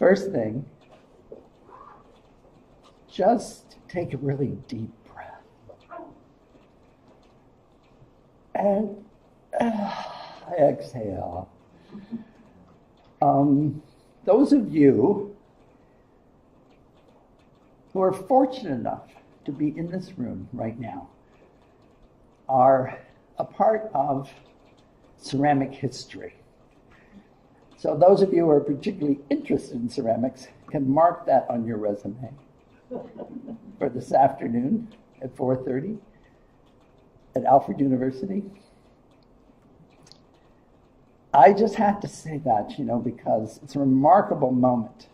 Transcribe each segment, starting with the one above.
First thing, just take a really deep breath. And exhale. Those of you who are fortunate enough to be in this room right now are a part of ceramic history. So those of you who are particularly interested in ceramics can mark that on your resume for this afternoon at 4:30 at Alfred University. I just had to say that, because it's a remarkable moment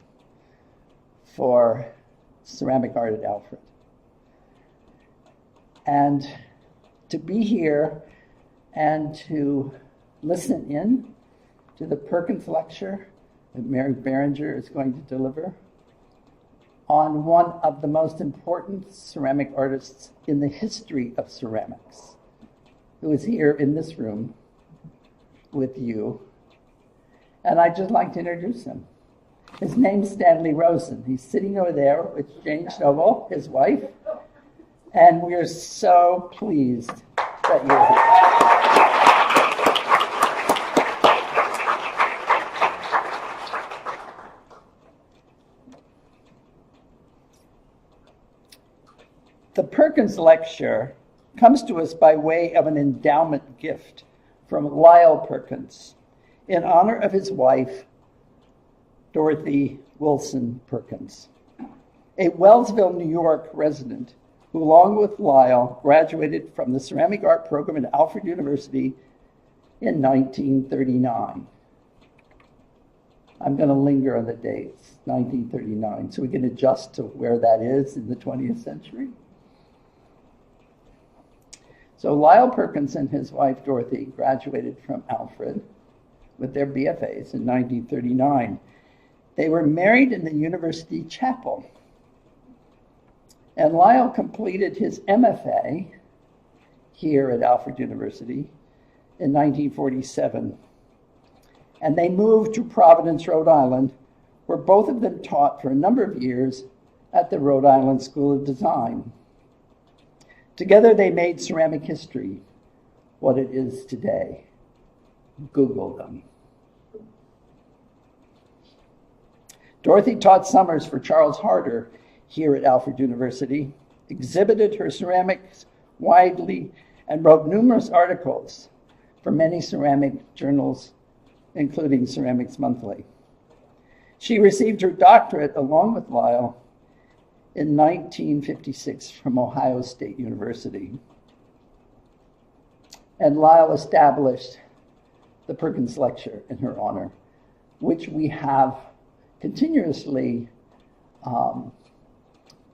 for ceramic art at Alfred. And to be here and to listen in to the Perkins lecture that Mary Barringer is going to deliver on one of the most important ceramic artists in the history of ceramics, who is here in this room with you. And I'd just like to introduce him. His name's Stanley Rosen. He's sitting over there with Jane Schnobel, his wife, and we are so pleased that you're here. The Perkins lecture comes to us by way of an endowment gift from Lyle Perkins in honor of his wife, Dorothy Wilson Perkins, a Wellsville, New York resident who, along with Lyle, graduated from the ceramic art program at Alfred University in 1939. I'm going to linger on the dates, 1939, so we can adjust to where that is in the 20th century. So Lyle Perkins and his wife, Dorothy, graduated from Alfred with their BFAs in 1939. They were married in the university chapel. And Lyle completed his MFA here at Alfred University in 1947. And they moved to Providence, Rhode Island, where both of them taught for a number of years at the Rhode Island School of Design. Together they made ceramic history what it is today. Google them. Dorothy taught summers for Charles Harder here at Alfred University, exhibited her ceramics widely, and wrote numerous articles for many ceramic journals, including Ceramics Monthly. She received her doctorate along with Lyle in 1956 from Ohio State University. And Lyle established the Perkins Lecture in her honor, which we have continuously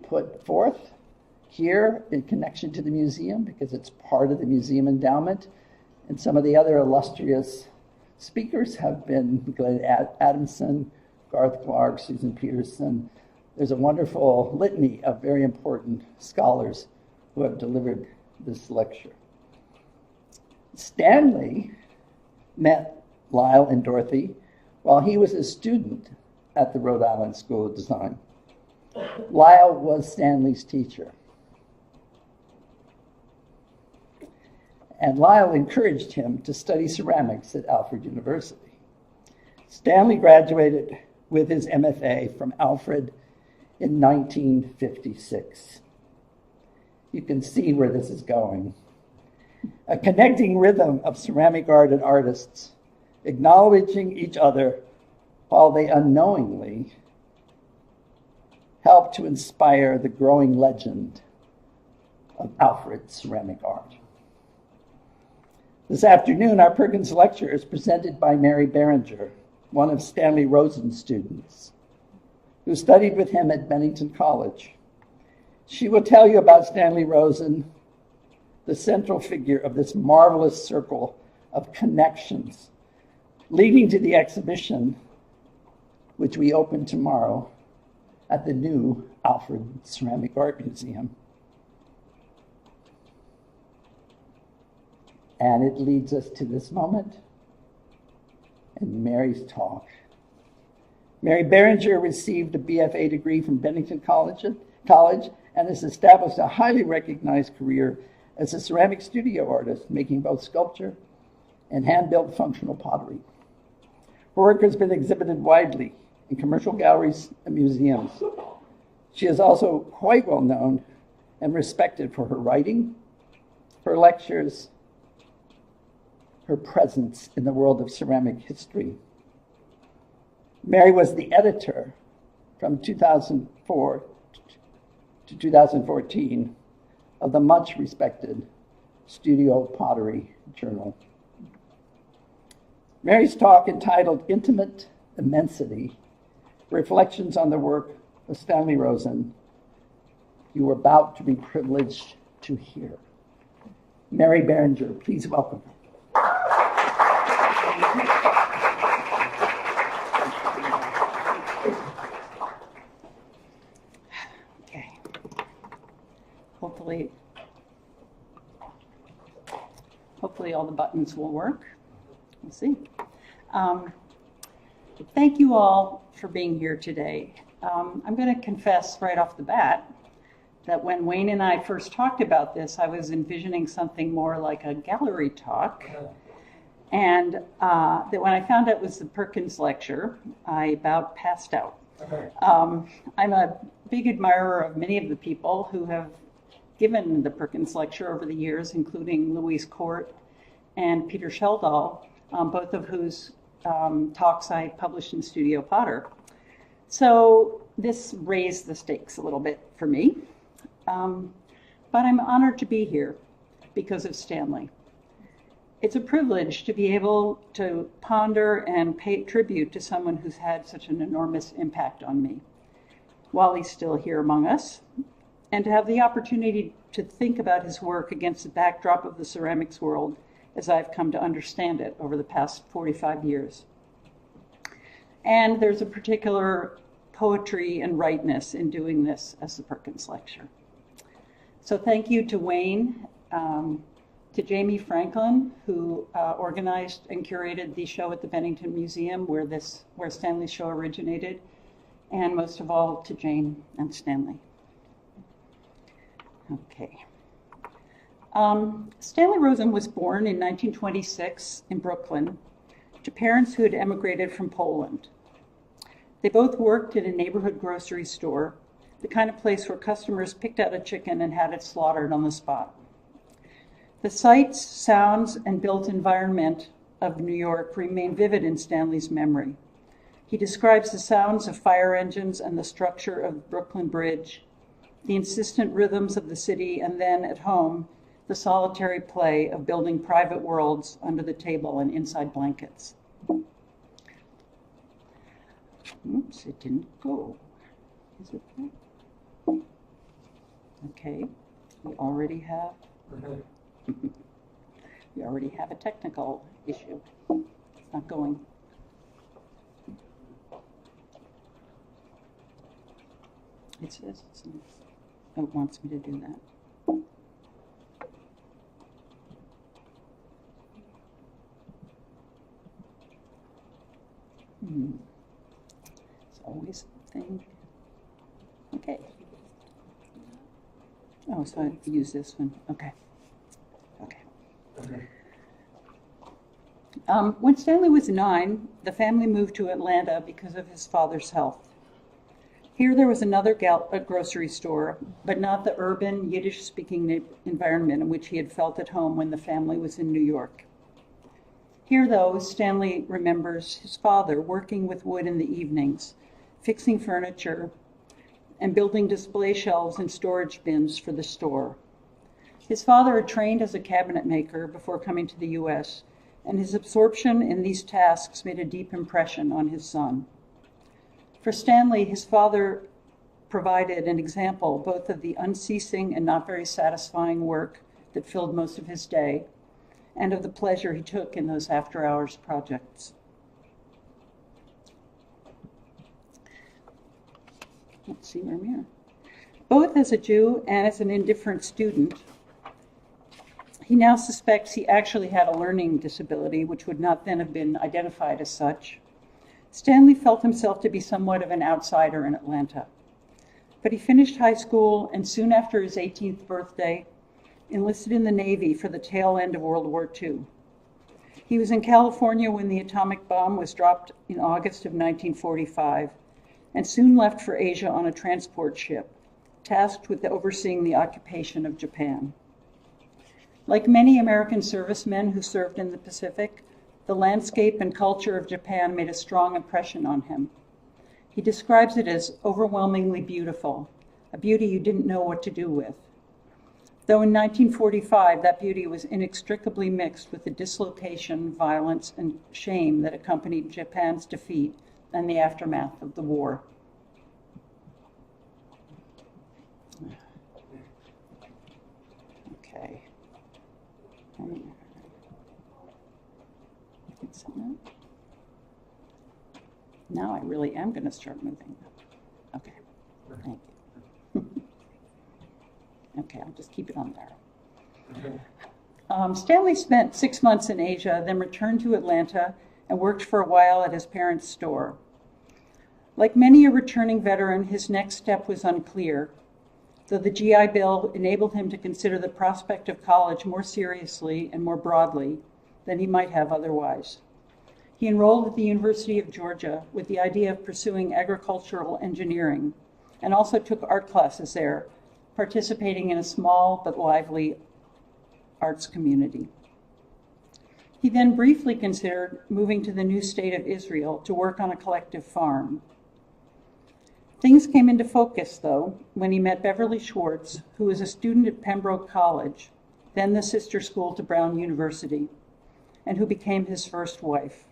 put forth here in connection to the museum, because it's part of the museum endowment. And some of the other illustrious speakers have been Glenn Adamson, Garth Clark, Susan Peterson. There's a wonderful litany of very important scholars who have delivered this lecture. Stanley met Lyle and Dorothy while he was a student at the Rhode Island School of Design. Lyle was Stanley's teacher. And Lyle encouraged him to study ceramics at Alfred University. Stanley graduated with his MFA from Alfred in 1956. You can see where this is going. A connecting rhythm of ceramic art and artists, acknowledging each other while they unknowingly help to inspire the growing legend of Alfred's ceramic art. This afternoon, our Perkins lecture is presented by Mary Barringer, one of Stanley Rosen's students, who studied with him at Bennington College. She will tell you about Stanley Rosen, the central figure of this marvelous circle of connections leading to the exhibition, which we open tomorrow at the new Alfred Ceramic Art Museum. And it leads us to this moment and Mary's talk. Mary Barringer received a BFA degree from Bennington College and has established a highly recognized career as a ceramic studio artist, making both sculpture and hand-built functional pottery. Her work has been exhibited widely in commercial galleries and museums. She is also quite well known and respected for her writing, her lectures, her presence in the world of ceramic history. Mary was the editor from 2004 to 2014 of the much respected Studio Pottery Journal. Mary's talk, entitled Intimate Immensity, Reflections on the Work of Stanley Rosen, you are about to be privileged to hear. Mary Barringer, please welcome her. Okay. Hopefully all the buttons will work. We'll see. Thank you all for being here today. I'm going to confess right off the bat that when Wayne and I first talked about this, I was envisioning something more like a gallery talk. And that when I found out it was the Perkins lecture, I about passed out. I'm a big admirer of many of the people who have given the Perkins lecture over the years, including Louise Court and Peter Sheldall, both of whose talks I published in Studio Potter. So this raised the stakes a little bit for me. But I'm honored to be here because of Stanley. It's a privilege to be able to ponder and pay tribute to someone who's had such an enormous impact on me while he's still here among us, and to have the opportunity to think about his work against the backdrop of the ceramics world as I've come to understand it over the past 45 years. And there's a particular poetry and rightness in doing this as the Perkins lecture. So thank you to Wayne, to Jamie Franklin, who organized and curated the show at the Bennington Museum where Stanley's show originated, and most of all to Jane and Stanley. Okay. Stanley Rosen was born in 1926 in Brooklyn to parents who had emigrated from Poland. They both worked in a neighborhood grocery store, the kind of place where customers picked out a chicken and had it slaughtered on the spot. The sights, sounds, and built environment of New York remain vivid in Stanley's memory. He describes the sounds of fire engines and the structure of Brooklyn Bridge, the insistent rhythms of the city, and then at home, the solitary play of building private worlds under the table and inside blankets. Oops, it didn't go. Is it there? Okay, we already have a technical issue. It's not going. It says it wants me to do that. It's always a thing. Okay. Oh, so I use this one. Okay. When Stanley was 9, the family moved to Atlanta because of his father's health. Here there was another grocery store, but not the urban, Yiddish-speaking environment in which he had felt at home when the family was in New York. Here, though, Stanley remembers his father working with wood in the evenings, fixing furniture, and building display shelves and storage bins for the store. His father had trained as a cabinet maker before coming to the U.S., and his absorption in these tasks made a deep impression on his son. For Stanley, his father provided an example both of the unceasing and not very satisfying work that filled most of his day, and of the pleasure he took in those after-hours projects. Let's see where I'm here. Both as a Jew and as an indifferent student, he now suspects he actually had a learning disability, which would not then have been identified as such. Stanley felt himself to be somewhat of an outsider in Atlanta, but he finished high school and soon after his 18th birthday, enlisted in the Navy for the tail end of World War II. He was in California when the atomic bomb was dropped in August of 1945, and soon left for Asia on a transport ship, tasked with overseeing the occupation of Japan. Like many American servicemen who served in the Pacific, the landscape and culture of Japan made a strong impression on him. He describes it as overwhelmingly beautiful, a beauty you didn't know what to do with. Though in 1945, that beauty was inextricably mixed with the dislocation, violence, and shame that accompanied Japan's defeat and the aftermath of the war. Okay. Now I really am going to start moving. Okay, thank you. Okay, I'll just keep it on there. Stanley spent 6 months in Asia, then returned to Atlanta and worked for a while at his parents' store. Like many a returning veteran, his next step was unclear, though the GI Bill enabled him to consider the prospect of college more seriously and more broadly than he might have otherwise. He enrolled at the University of Georgia with the idea of pursuing agricultural engineering, and also took art classes there, participating in a small but lively arts community. He then briefly considered moving to the new state of Israel to work on a collective farm. Things came into focus, though, when he met Beverly Schwartz, who was a student at Pembroke College, then the sister school to Brown University, and who became his first wife.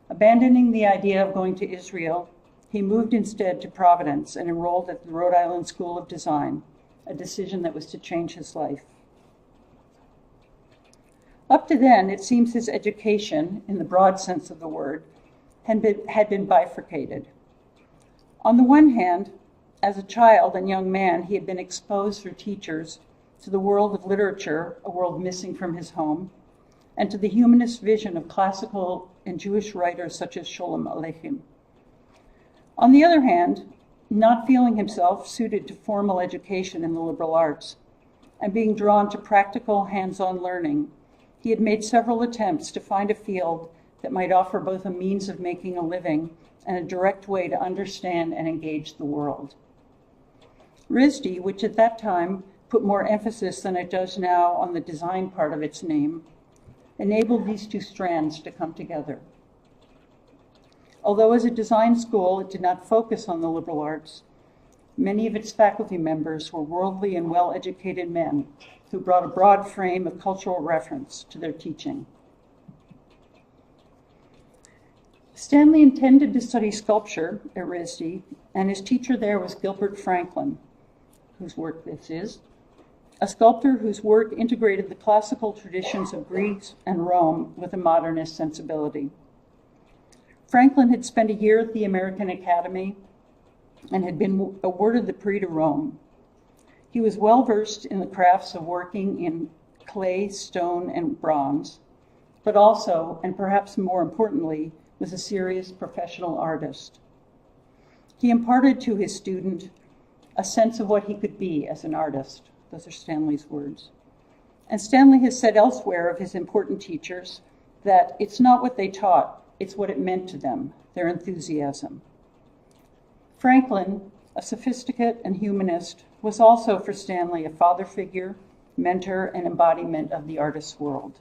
Abandoning the idea of going to Israel, he moved instead to Providence and enrolled at the Rhode Island School of Design, a decision that was to change his life. Up to then, it seems his education, in the broad sense of the word, had been bifurcated. On the one hand, as a child and young man, he had been exposed through teachers to the world of literature, a world missing from his home, and to the humanist vision of classical and Jewish writers such as Sholem Aleichem. On the other hand, not feeling himself suited to formal education in the liberal arts, and being drawn to practical, hands-on learning, he had made several attempts to find a field that might offer both a means of making a living and a direct way to understand and engage the world. RISD, which at that time put more emphasis than it does now on the design part of its name, enabled these two strands to come together. Although as a design school it did not focus on the liberal arts, many of its faculty members were worldly and well-educated men who brought a broad frame of cultural reference to their teaching. Stanley intended to study sculpture at RISD, and his teacher there was Gilbert Franklin, whose work this is, a sculptor whose work integrated the classical traditions of Greece and Rome with a modernist sensibility. Franklin had spent a year at the American Academy and had been awarded the Prix de Rome. He was well-versed in the crafts of working in clay, stone, and bronze, but also, and perhaps more importantly, was a serious professional artist. He imparted to his student a sense of what he could be as an artist. Those are Stanley's words. And Stanley has said elsewhere of his important teachers that it's not what they taught, it's what it meant to them, their enthusiasm. Franklin, a sophisticate and humanist, was also for Stanley a father figure, mentor, and embodiment of the artist's world.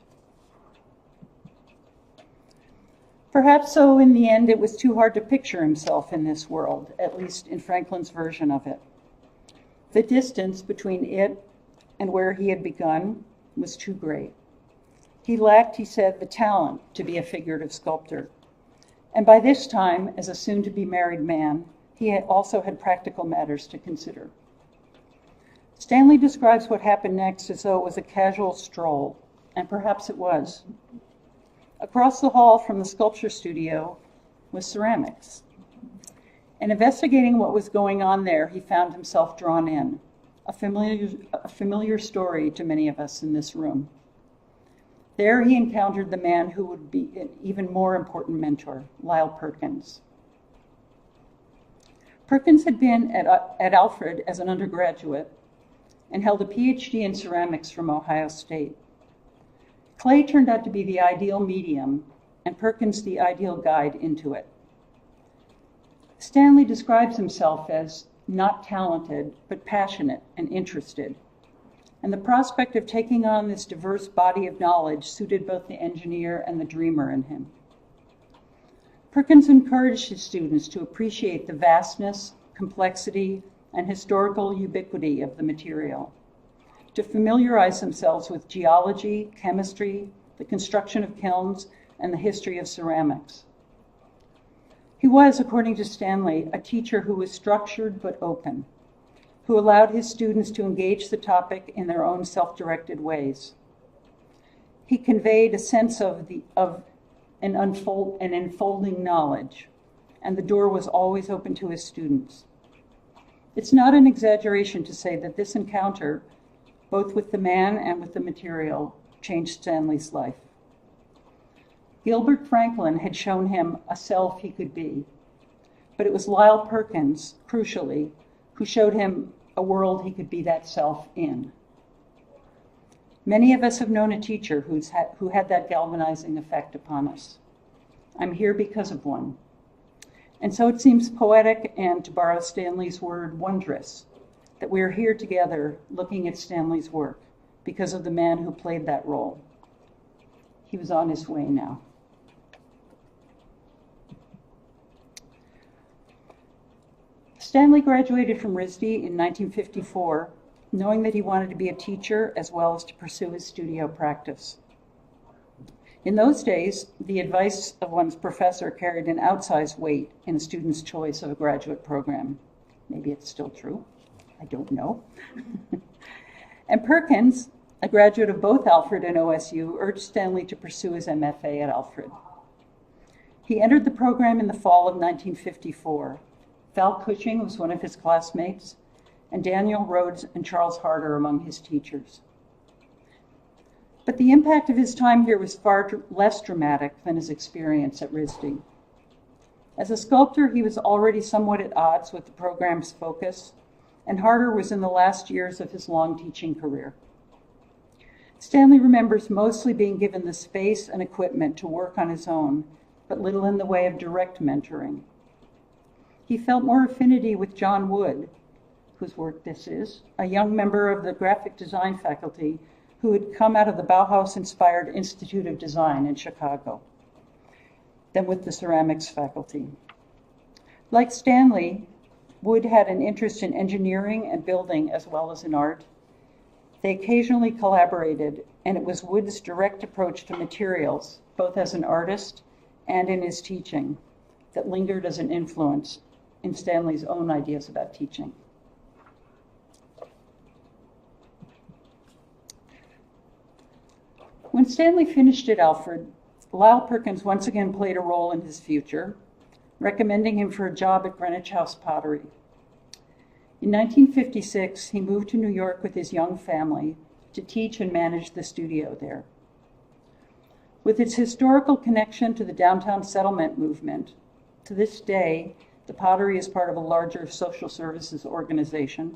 Perhaps so in the end it was too hard to picture himself in this world, at least in Franklin's version of it. The distance between it and where he had begun was too great. He lacked, he said, the talent to be a figurative sculptor. And by this time, as a soon-to-be married man, he also had practical matters to consider. Stanley describes what happened next as though it was a casual stroll, and perhaps it was. Across the hall from the sculpture studio was ceramics. And investigating what was going on there, he found himself drawn in, a familiar story to many of us in this room. There he encountered the man who would be an even more important mentor, Lyle Perkins. Perkins had been at Alfred as an undergraduate and held a PhD in ceramics from Ohio State. Clay turned out to be the ideal medium, and Perkins the ideal guide into it. Stanley describes himself as not talented, but passionate and interested, and the prospect of taking on this diverse body of knowledge suited both the engineer and the dreamer in him. Perkins encouraged his students to appreciate the vastness, complexity, and historical ubiquity of the material, to familiarize themselves with geology, chemistry, the construction of kilns, and the history of ceramics. He was, according to Stanley, a teacher who was structured but open, who allowed his students to engage the topic in their own self-directed ways. He conveyed a sense of an unfolding knowledge, and the door was always open to his students. It's not an exaggeration to say that this encounter, both with the man and with the material, changed Stanley's life. Gilbert Franklin had shown him a self he could be, but it was Lyle Perkins, crucially, who showed him a world he could be that self in. Many of us have known a teacher who had that galvanizing effect upon us. I'm here because of one. And so it seems poetic and, to borrow Stanley's word, wondrous, that we are here together looking at Stanley's work because of the man who played that role. He was on his way now. Stanley graduated from RISD in 1954, knowing that he wanted to be a teacher as well as to pursue his studio practice. In those days, the advice of one's professor carried an outsized weight in a student's choice of a graduate program. Maybe it's still true. I don't know. And Perkins, a graduate of both Alfred and OSU, urged Stanley to pursue his MFA at Alfred. He entered the program in the fall of 1954. Val Cushing was one of his classmates, and Daniel Rhodes and Charles Harder among his teachers. But the impact of his time here was far less dramatic than his experience at RISD. As a sculptor, he was already somewhat at odds with the program's focus, and Harder was in the last years of his long teaching career. Stanley remembers mostly being given the space and equipment to work on his own, but little in the way of direct mentoring. He felt more affinity with John Wood, whose work this is, a young member of the graphic design faculty who had come out of the Bauhaus-inspired Institute of Design in Chicago, than with the ceramics faculty. Like Stanley, Wood had an interest in engineering and building as well as in art. They occasionally collaborated, and it was Wood's direct approach to materials, both as an artist and in his teaching, that lingered as an influence in Stanley's own ideas about teaching. When Stanley finished at Alfred, Lyle Perkins once again played a role in his future, recommending him for a job at Greenwich House Pottery. In 1956, he moved to New York with his young family to teach and manage the studio there. With its historical connection to the downtown settlement movement, to this day, the pottery is part of a larger social services organization,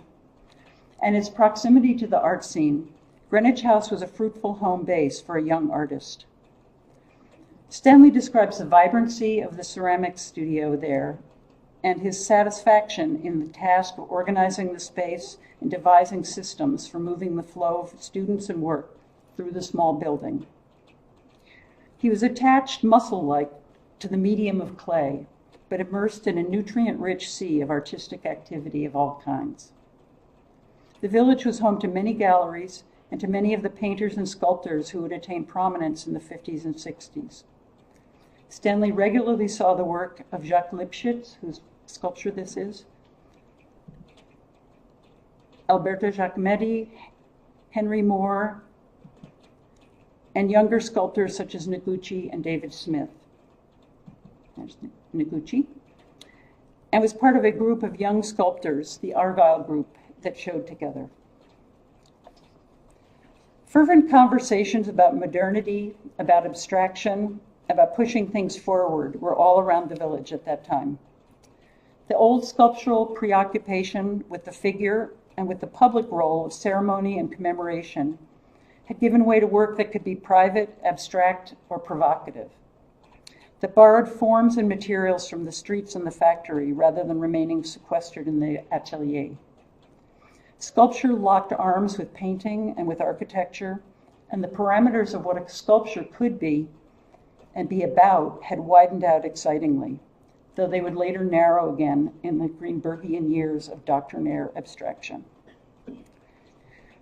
and its proximity to the art scene, Greenwich House was a fruitful home base for a young artist. Stanley describes the vibrancy of the ceramics studio there and his satisfaction in the task of organizing the space and devising systems for moving the flow of students and work through the small building. He was attached muscle-like to the medium of clay, but immersed in a nutrient-rich sea of artistic activity of all kinds. The village was home to many galleries and to many of the painters and sculptors who had attained prominence in the 50s and 60s. Stanley regularly saw the work of Jacques Lipschitz, whose sculpture this is, Alberto Giacometti, Henry Moore, and younger sculptors such as Noguchi and David Smith. There's Noguchi. And was part of a group of young sculptors, the Argyle group, that showed together. Fervent conversations about modernity, about abstraction, about pushing things forward were all around the village at that time. The old sculptural preoccupation with the figure and with the public role of ceremony and commemoration had given way to work that could be private, abstract, or provocative, that borrowed forms and materials from the streets and the factory rather than remaining sequestered in the atelier. Sculpture locked arms with painting and with architecture, and the parameters of what a sculpture could be and be about had widened out excitingly, though they would later narrow again in the Greenbergian years of doctrinaire abstraction.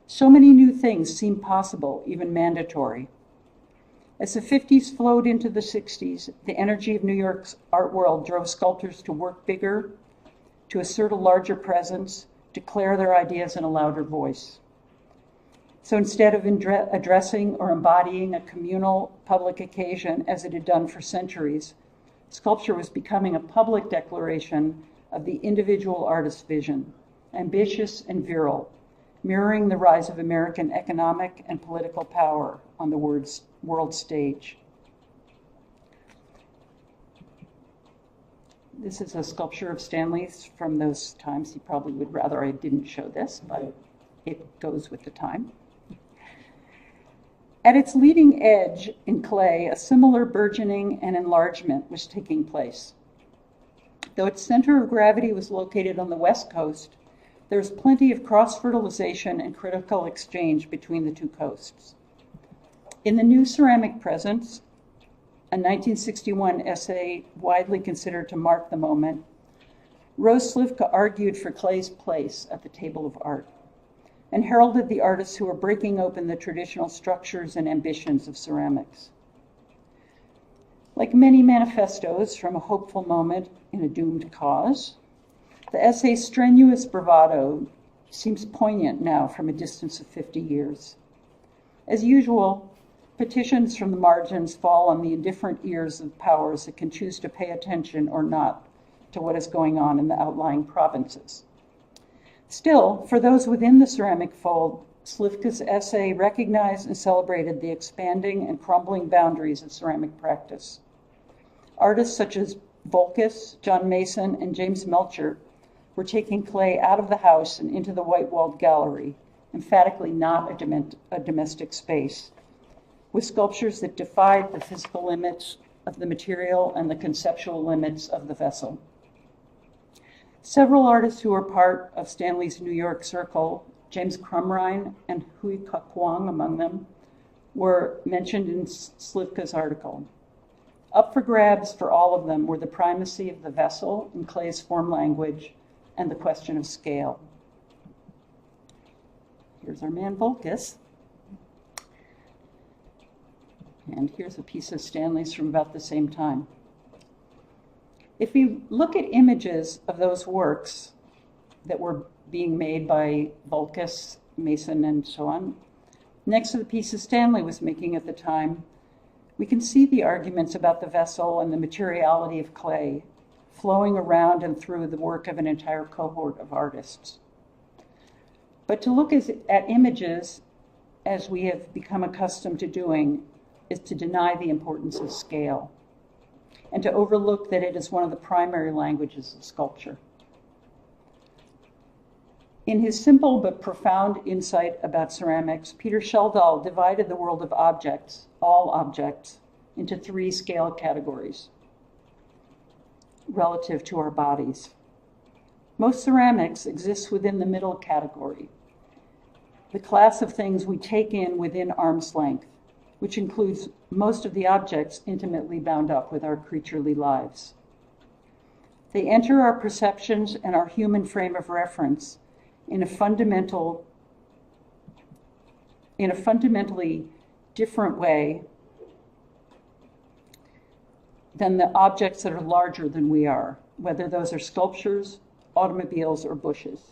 So many new things seemed possible, even mandatory. As the 50s flowed into the 60s, the energy of New York's art world drove sculptors to work bigger, to assert a larger presence, declare their ideas in a louder voice. So instead of addressing or embodying a communal public occasion as it had done for centuries, sculpture was becoming a public declaration of the individual artist's vision, ambitious and virile, mirroring the rise of American economic and political power on the world stage. This is a sculpture of Stanley's from those times. He probably would rather I didn't show this, but it goes with the time. At its leading edge in clay, a similar burgeoning and enlargement was taking place. Though its center of gravity was located on the West Coast, there was plenty of cross-fertilization and critical exchange between the two coasts. In the new ceramic presence, a 1961 essay widely considered to mark the moment, Rose Slivka argued for clay's place at the table of art and heralded the artists who were breaking open the traditional structures and ambitions of ceramics. Like many manifestos from a hopeful moment in a doomed cause, the essay's strenuous bravado seems poignant now from a distance of 50 years. As usual, petitions from the margins fall on the indifferent ears of powers that can choose to pay attention or not to what is going on in the outlying provinces. Still, for those within the ceramic fold, Slivka's essay recognized and celebrated the expanding and crumbling boundaries of ceramic practice. Artists such as Volkes, John Mason, and James Melcher were taking clay out of the house and into the white-walled gallery, emphatically not a domestic space, with sculptures that defied the physical limits of the material and the conceptual limits of the vessel. Several artists who were part of Stanley's New York circle, James Crumrine and Hui Kwong among them, were mentioned in Slivka's article. Up for grabs for all of them were the primacy of the vessel in clay's form language and the question of scale. Here's our man Volkes. And here's a piece of Stanley's from about the same time. If you look at images of those works that were being made by Volkes, Mason, and so on, next to the pieces Stanley was making at the time, we can see the arguments about the vessel and the materiality of clay flowing around and through the work of an entire cohort of artists. But to look at images, as we have become accustomed to doing, is to deny the importance of scale and to overlook that it is one of the primary languages of sculpture. In his simple but profound insight about ceramics, Peter Schjeldahl divided the world of objects, all objects, into three scale categories relative to our bodies. Most ceramics exists within the middle category, the class of things we take in within arm's length, which includes most of the objects intimately bound up with our creaturely lives. They enter our perceptions and our human frame of reference in a fundamentally different way than the objects that are larger than we are, whether those are sculptures, automobiles, or bushes.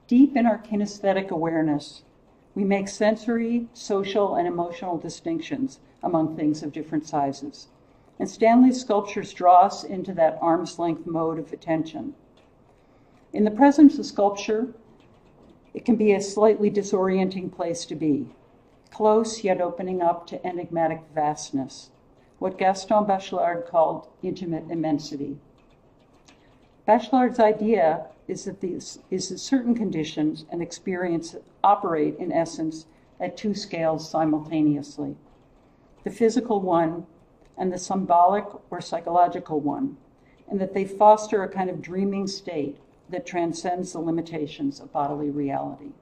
Deep in our kinesthetic awareness, we make sensory, social, and emotional distinctions among things of different sizes. And Stanley's sculptures draw us into that arm's length mode of attention. In the presence of sculpture, It can be a slightly disorienting place to be, close yet opening up to enigmatic vastness, what Gaston Bachelard called intimate immensity. Bachelard's idea is that certain conditions and experience operate, in essence, at two scales simultaneously, the physical one and the symbolic or psychological one, and that they foster a kind of dreaming state that transcends the limitations of bodily reality.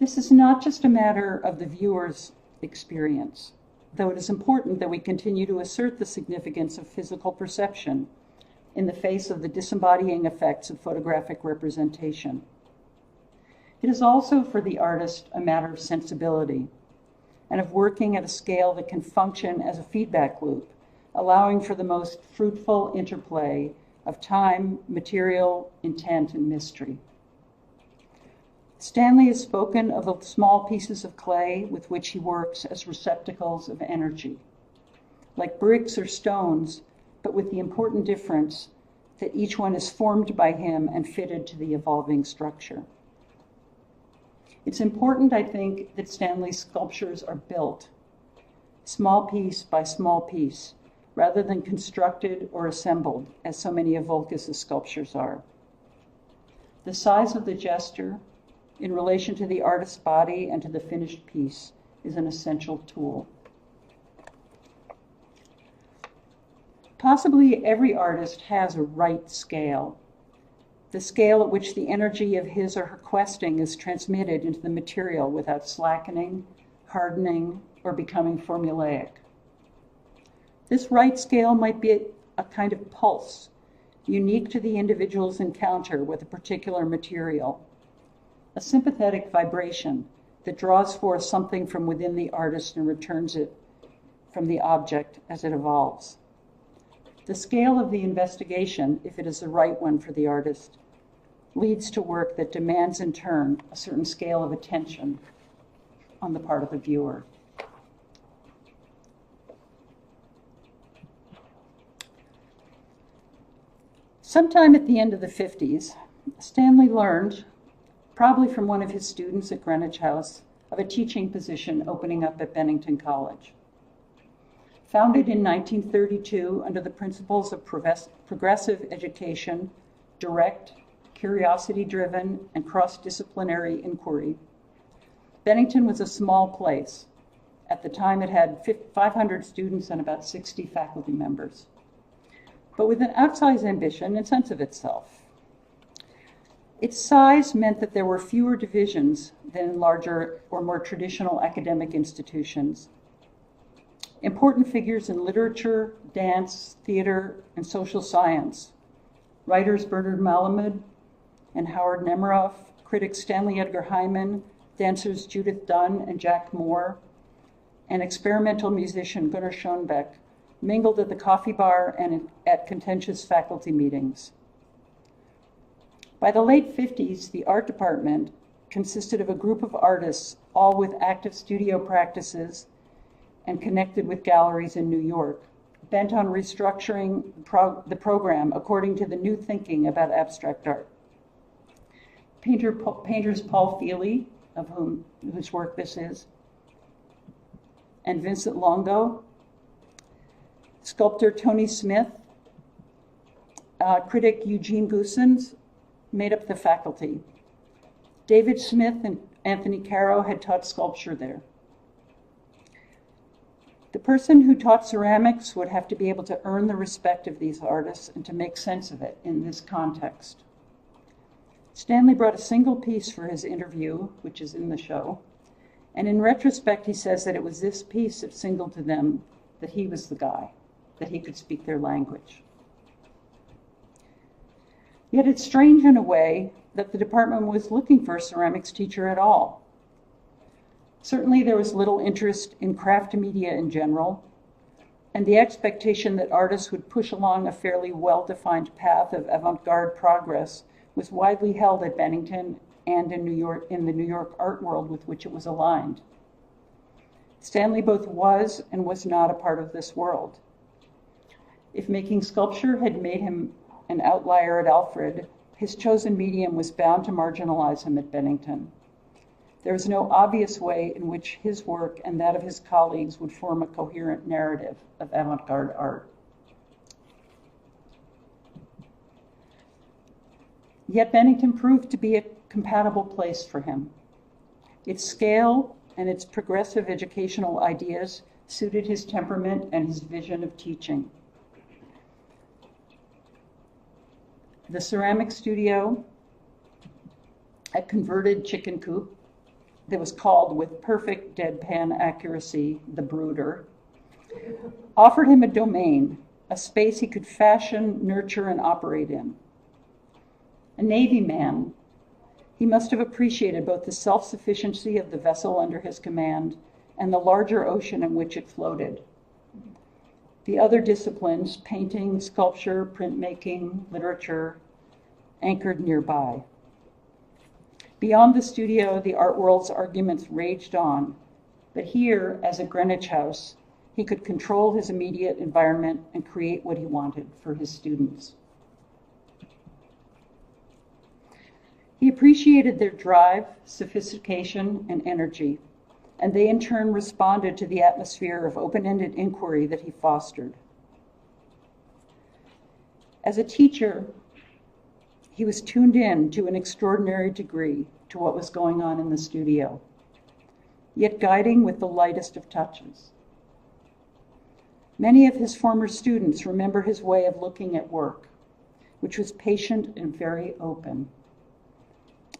This is not just a matter of the viewer's experience, though it is important that we continue to assert the significance of physical perception in the face of the disembodying effects of photographic representation. It is also, for the artist, a matter of sensibility and of working at a scale that can function as a feedback loop, allowing for the most fruitful interplay of time, material, intent, and mystery. Stanley has spoken of the small pieces of clay with which he works as receptacles of energy, like bricks or stones, but with the important difference that each one is formed by him and fitted to the evolving structure. It's important, I think, that Stanley's sculptures are built, small piece by small piece, rather than constructed or assembled, as so many of Volkes' sculptures are. The size of the gesture, in relation to the artist's body and to the finished piece, is an essential tool. Possibly every artist has a right scale, the scale at which the energy of his or her questing is transmitted into the material without slackening, hardening, or becoming formulaic. This right scale might be a kind of pulse, unique to the individual's encounter with a particular material, a sympathetic vibration that draws forth something from within the artist and returns it from the object as it evolves. The scale of the investigation, if it is the right one for the artist, leads to work that demands in turn a certain scale of attention on the part of the viewer. Sometime at the end of the 50s, Stanley learned, probably from one of his students at Greenwich House, of a teaching position opening up at Bennington College. Founded in 1932 under the principles of progressive education, direct, curiosity-driven, and cross-disciplinary inquiry, Bennington was a small place. At the time, it had 500 students and about 60 faculty members, but with an outsized ambition and sense of itself. Its size meant that there were fewer divisions than in larger or more traditional academic institutions. Important figures in literature, dance, theater, and social science, writers Bernard Malamud and Howard Nemeroff, critics Stanley Edgar Hyman, dancers Judith Dunn and Jack Moore, and experimental musician Gunnar Schoenbeck mingled at the coffee bar and at contentious faculty meetings. By the late 50s, the art department consisted of a group of artists, all with active studio practices and connected with galleries in New York, bent on restructuring the program according to the new thinking about abstract art. Painters Paul Feely, whose work this is, and Vincent Longo, sculptor Tony Smith, critic Eugene Goossens made up the faculty. David Smith and Anthony Caro had taught sculpture there. The person who taught ceramics would have to be able to earn the respect of these artists and to make sense of it in this context. Stanley brought a single piece for his interview, which is in the show, and in retrospect he says that it was this piece that signaled to them that he was the guy, that he could speak their language. Yet it's strange in a way that the department was looking for a ceramics teacher at all. Certainly there was little interest in craft media in general, and the expectation that artists would push along a fairly well-defined path of avant-garde progress was widely held at Bennington and in the New York art world with which it was aligned. Stanley both was and was not a part of this world. If making sculpture had made him an outlier at Alfred, His chosen medium was bound to marginalize him at Bennington. There was no obvious way in which his work and that of his colleagues would form a coherent narrative of avant-garde art. Yet Bennington proved to be a compatible place for him. Its scale and its progressive educational ideas suited his temperament and his vision of teaching. The ceramic studio, a converted chicken coop that was called with perfect deadpan accuracy, the brooder, offered him a domain, a space he could fashion, nurture, and operate in. A Navy man, he must have appreciated both the self-sufficiency of the vessel under his command and the larger ocean in which it floated. The other disciplines, painting, sculpture, printmaking, literature, anchored nearby. Beyond the studio, the art world's arguments raged on, but here, as at Greenwich House, he could control his immediate environment and create what he wanted for his students. He appreciated their drive, sophistication, and energy, and they in turn responded to the atmosphere of open-ended inquiry that he fostered. As a teacher, he was tuned in to an extraordinary degree to what was going on in the studio, yet guiding with the lightest of touches. Many of his former students remember his way of looking at work, which was patient and very open,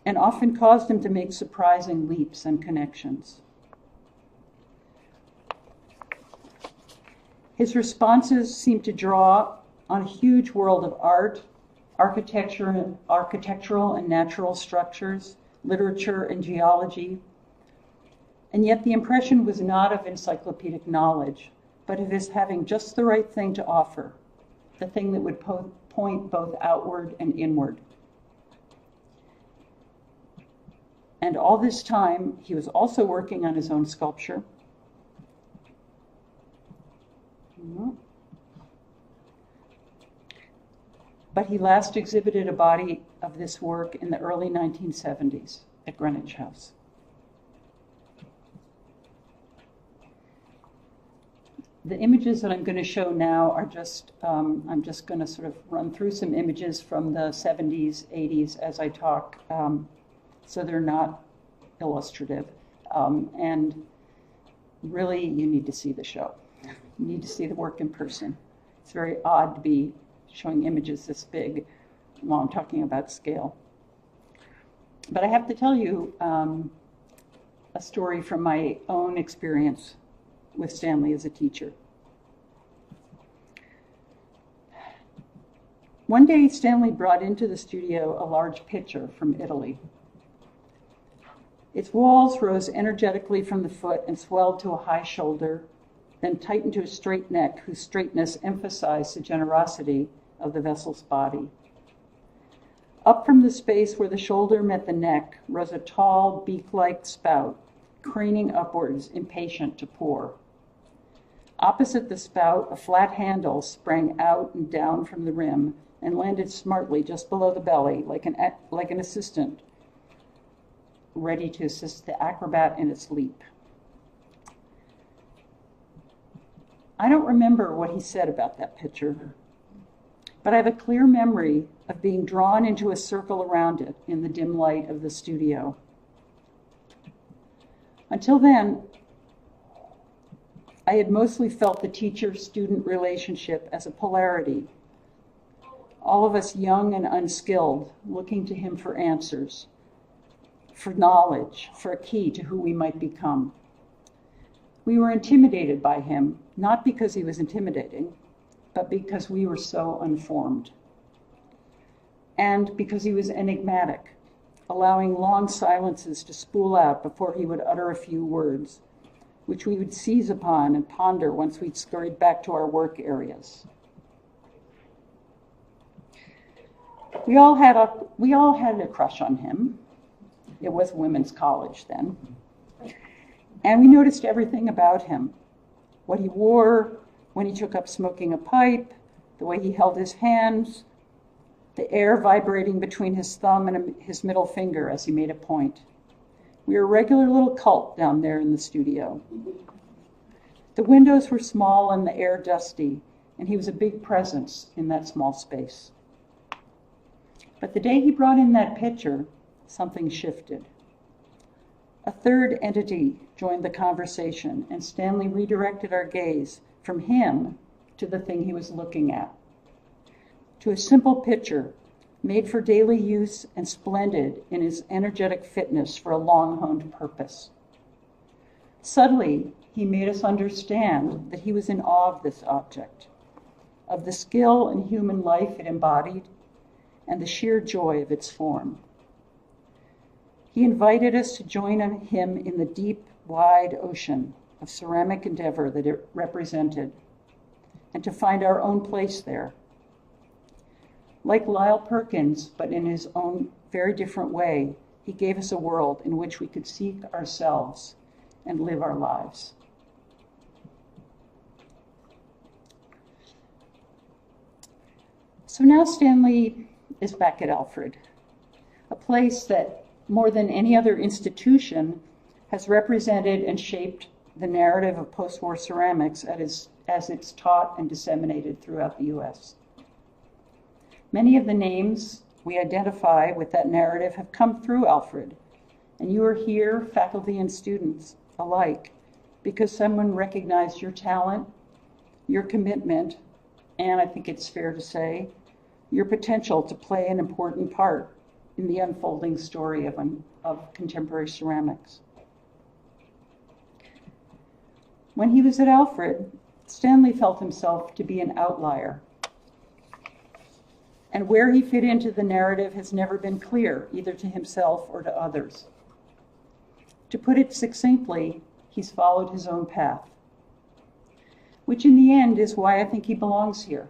and often caused him to make surprising leaps and connections. His responses seemed to draw on a huge world of art, architectural and natural structures, literature and geology, and yet the impression was not of encyclopedic knowledge, but of his having just the right thing to offer, the thing that would point both outward and inward. And all this time, he was also working on his own sculpture. But he last exhibited a body of this work in the early 1970s at Greenwich House. The images that I'm going to show now are just, I'm just going to sort of run through some images from the 70s, 80s as I talk, so they're not illustrative. And really, you need to see the show. You need to see the work in person. It's very odd to be showing images this big while I'm talking about scale. But I have to tell you a story from my own experience with Stanley as a teacher. One day, Stanley brought into the studio a large picture from Italy. Its walls rose energetically from the foot and swelled to a high shoulder, then tightened to a straight neck whose straightness emphasized the generosity of the vessel's body. Up from the space where the shoulder met the neck rose a tall, beak-like spout, craning upwards, impatient to pour. Opposite the spout, a flat handle sprang out and down from the rim and landed smartly just below the belly, like an assistant, ready to assist the acrobat in its leap. I don't remember what he said about that picture, but I have a clear memory of being drawn into a circle around it in the dim light of the studio. Until then, I had mostly felt the teacher-student relationship as a polarity, all of us young and unskilled, looking to him for answers, for knowledge, for a key to who we might become. We were intimidated by him, not because he was intimidating, but because we were so unformed. And because he was enigmatic, allowing long silences to spool out before he would utter a few words, which we would seize upon and ponder once we'd scurried back to our work areas. We all had a crush on him. It was women's college then. And we noticed everything about him. What he wore, when he took up smoking a pipe, the way he held his hands, the air vibrating between his thumb and his middle finger as he made a point. We were a regular little cult down there in the studio. The windows were small and the air dusty, and he was a big presence in that small space. But the day he brought in that picture, something shifted. A third entity joined the conversation, and Stanley redirected our gaze from him to the thing he was looking at, to a simple picture made for daily use and splendid in his energetic fitness for a long-honed purpose. Subtly, he made us understand that he was in awe of this object, of the skill and human life it embodied, and the sheer joy of its form. He invited us to join him in the deep, wide ocean of ceramic endeavor that it represented, and to find our own place there. Like Lyle Perkins, but in his own very different way, he gave us a world in which we could seek ourselves and live our lives. So now Stanley is back at Alfred, a place that, more than any other institution, has represented and shaped the narrative of post-war ceramics as it's taught and disseminated throughout the U.S. Many of the names we identify with that narrative have come through Alfred, and you are here, faculty and students alike, because someone recognized your talent, your commitment, and I think it's fair to say, your potential to play an important part in the unfolding story of contemporary ceramics. When he was at Alfred, Stanley felt himself to be an outlier. And where he fit into the narrative has never been clear, either to himself or to others. To put it succinctly, he's followed his own path, which in the end is why I think he belongs here.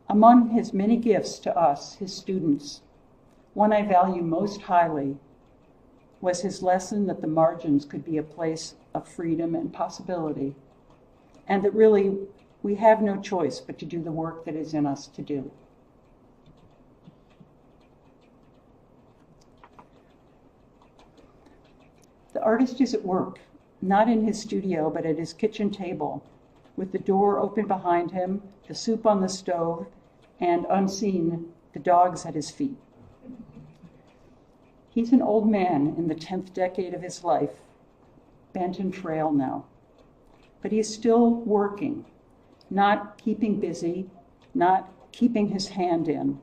Among his many gifts to us, his students, one I value most highly was his lesson that the margins could be a place of freedom and possibility, and that really we have no choice but to do the work that is in us to do. The artist is at work, not in his studio, but at his kitchen table, with the door open behind him, the soup on the stove, and unseen, the dogs at his feet. He's an old man in the 10th decade of his life, bent and frail now, but he's still working, not keeping busy, not keeping his hand in,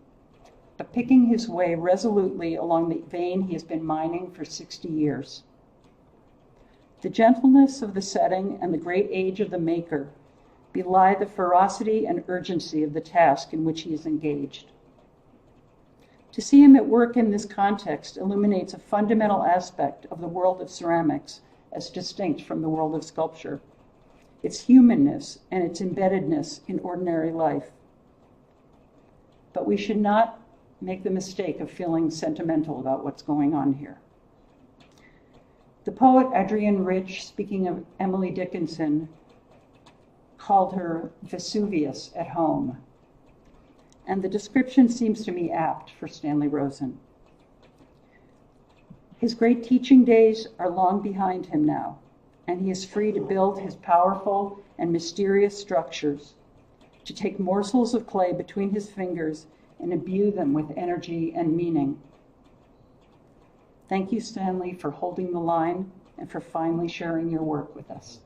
but picking his way resolutely along the vein he has been mining for 60 years. The gentleness of the setting and the great age of the maker belie the ferocity and urgency of the task in which he is engaged. To see him at work in this context illuminates a fundamental aspect of the world of ceramics as distinct from the world of sculpture, its humanness and its embeddedness in ordinary life. But we should not make the mistake of feeling sentimental about what's going on here. The poet Adrienne Rich, speaking of Emily Dickinson, called her Vesuvius at home. And the description seems to me apt for Stanley Rosen. His great teaching days are long behind him now, and he is free to build his powerful and mysterious structures, to take morsels of clay between his fingers and imbue them with energy and meaning. Thank you, Stanley, for holding the line and for finally sharing your work with us.